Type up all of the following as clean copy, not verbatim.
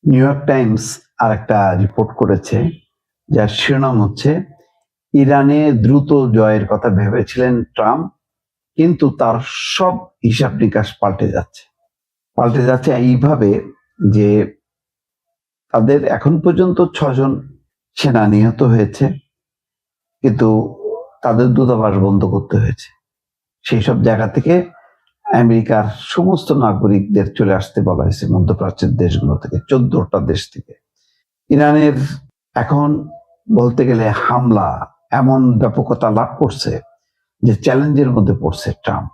New York Times আর একটা report করেছে, যার শিরোনাম হচ্ছে ইরানে দ্রুত জয়ের কথা ভেবেছিলেন ট্রাম্প, কিন্তু তার সব হিসাব নিকাশ পাল্টে যাচ্ছে এইভাবে যে তাদের এখন পর্যন্ত 6 জন সেনা নিহত হয়েছে, কিন্তু তাদের দূতাবাস বন্ধ করতে হয়েছে। সেই সব জায়গা থেকে আমেরিকার সমস্ত নাগরিকদের চলে আসতে বলা হয়েছে মধ্যপ্রাচ্যের দেশগুলো থেকে, 14টা দেশ থেকে। ইরানের এখন বলতে গেলে হামলা এমন ব্যাপকতা লাভ করছে যে চ্যালেঞ্জের মধ্যে পড়ছে ট্রাম্প।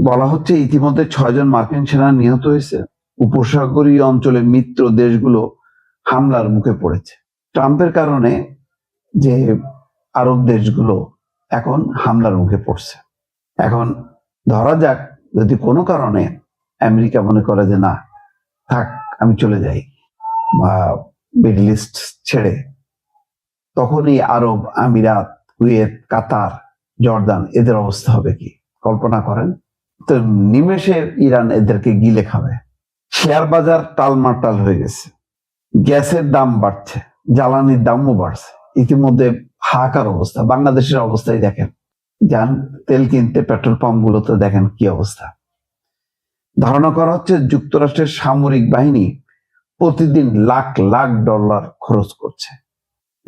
বলা হচ্ছে ইতিমধ্যে 6 জন মার্কিন সেনা নিহত হয়েছে। উপসাগরীয় অঞ্চলে মিত্র দেশগুলো হামলার মুখে পড়েছে। ট্রাম্পের কারণে যে আরব দেশগুলো এখন হামলার মুখে পড়ছে। এখন ধরা যাক যদি কোনো কারণে আমেরিকা মনে করে যে না থাক আমি চলে যাই বা মিডল ইস্ট ছেড়ে, তখনই আরব আমিরাত, কুয়েত, কাতার, জর্দান এদের অবস্থা হবে কি কল্পনা করেন? তো নিমেষে ইরান এদেরকে গিলে খাবে। শেয়ার বাজার টালমাটাল হয়ে গেছে, গ্যাসের দাম বাড়ছে, জ্বালানির দামও বাড়ছে। ইতিমধ্যে হাহাকার অবস্থা। বাংলাদেশের অবস্থায় দেখেন, যান তেল কিনতে পেট্রোল পাম্প গুলোতে দেখেন কি অবস্থা। ধারণা করা হচ্ছে যুক্তরাষ্ট্রের সামরিক বাহিনী প্রতিদিন লাখ লাখ ডলার খরচ করছে।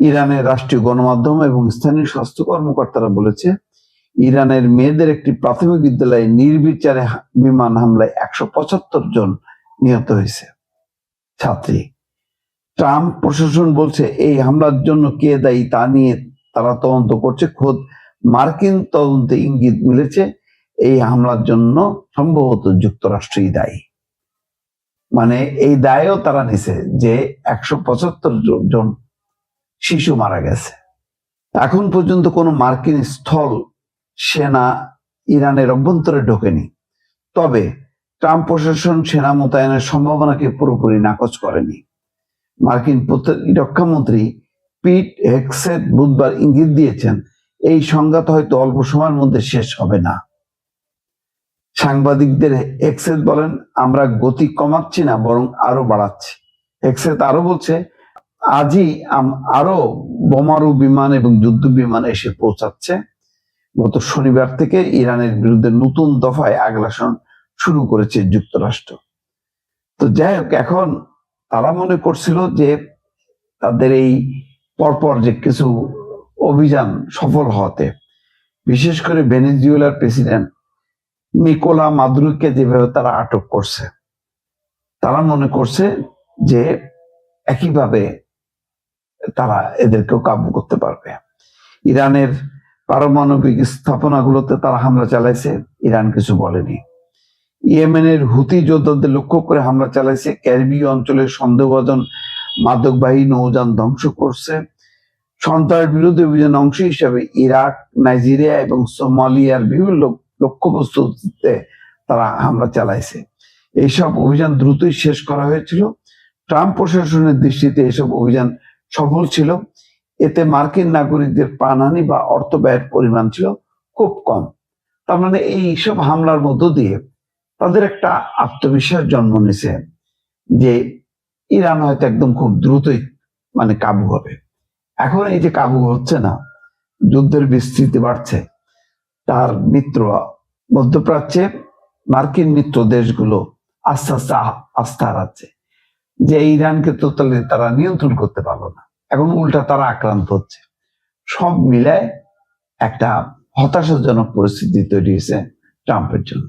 ইরানের রাষ্ট্রীয় গণমাধ্যম এবং স্থানীয় স্বাস্থ্য কর্মকর্তারা বলেছে, ইরানের মেয়েদের একটি প্রাথমিক বিদ্যালয়ে নির্বিচারে বিমান হামলায় 175 জন নিহত হয়েছে ছাত্রী। ট্রাম্প প্রশাসন বলছে এই হামলার জন্য কে দায়ী তা নিয়ে তারা তদন্ত করছে। খোদ মার্কিন তদন্তে ইঙ্গিত মিলেছে এই হামলার জন্য সম্ভবত যুক্তরাষ্ট্রই দায়ী। মানে এই দায়ও তারা নিছে যে 175 জন শিশু মারা গেছে। এখন পর্যন্ত কোনো মার্কিন স্থল সেনা ইরানের অভ্যন্তরে ঢোকেনি। তবে ট্রাম্প প্রশাসন সেনা মোতায়েনের সম্ভাবনাকে পুরোপুরি নাকচ করেনি। মার্কিন প্রতিরক্ষামন্ত্রী পিট হেগসেট বুধবার ইঙ্গিত দিয়েছেন এই সংঘাত হয়তো অল্প সময়ের মধ্যে শেষ হবে না। সাংবাদিকদের হেগসেট বলেন, আমরা গতি কমাচ্ছি না, বরং আরো বাড়াচ্ছি। হেগসেট আরো বলছে, আজই আরো বোমারু বিমান এবং যুদ্ধ বিমান এসে পৌঁছাচ্ছে। গত শনিবার থেকে ইরানের বিরুদ্ধে নতুন দফায় আগ্রাসন শুরু করেছে যুক্তরাষ্ট্র। তো যাই হোক, এখন তারা মনে করছিল যে তাদের এই পরপর যে কিছু অভিযান সফল হতে, বিশেষ করে ভেনেজুয়েলার প্রেসিডেন্ট নিকোলা মাদুরোকে যেভাবে তারা আটক করছে, তারা মনে করছে যে একইভাবে তারা এদেরকেও কাবু করতে পারবে। ইরানের পারমাণবিক স্থাপনাগুলোতে তারা হামলা চালাইছে, ইরান কিছু বলেনি। ইয়েমেনের হুতি যোদ্ধাদের লক্ষ্য করে হামলা চালাইছে। ক্যারিবীয় অঞ্চলের সন্দেহভাজন মাদকবাহী নৌযান ধ্বংস করছে। সন্ত্রাস বিরোধী অভিযানের অংশ হিসাবে ইরাক, নাইজেরিয়া এবং সোমালিয়ার বিভিন্ন লক্ষ্যবস্তুতে তারা হামলা চালাইছে। এইসব অভিযান দ্রুতই শেষ করা হয়েছিল। ট্রাম্প প্রশাসনের দৃষ্টিতে এসব অভিযান সফল ছিল। এতে মার্কিন নাগরিকদের প্রাণহানি বা অর্থ ব্যয়ের পরিমাণ ছিল খুব কম। তার মানে এইসব হামলার মধ্য দিয়ে তাদের একটা আত্মবিশ্বাস জন্ম নিছে যে ইরান হয়তো একদম খুব দ্রুতই কাবু হবে। এখন এই যে কাবু হচ্ছে না, যুদ্ধের বিস্তৃতি বাড়ছে, তার মিত্র মধ্যপ্রাচ্যে মার্কিন মিত্র দেশগুলো আস্তে আস্তে আস্থা হারাচ্ছে যে ইরানকে তো তারা নিয়ন্ত্রণ করতে পারলো না, এখন উল্টা তারা আক্রান্ত হচ্ছে। সব মিলায় একটা হতাশাজনক পরিস্থিতি তৈরি হয়েছে ট্রাম্পের জন্য।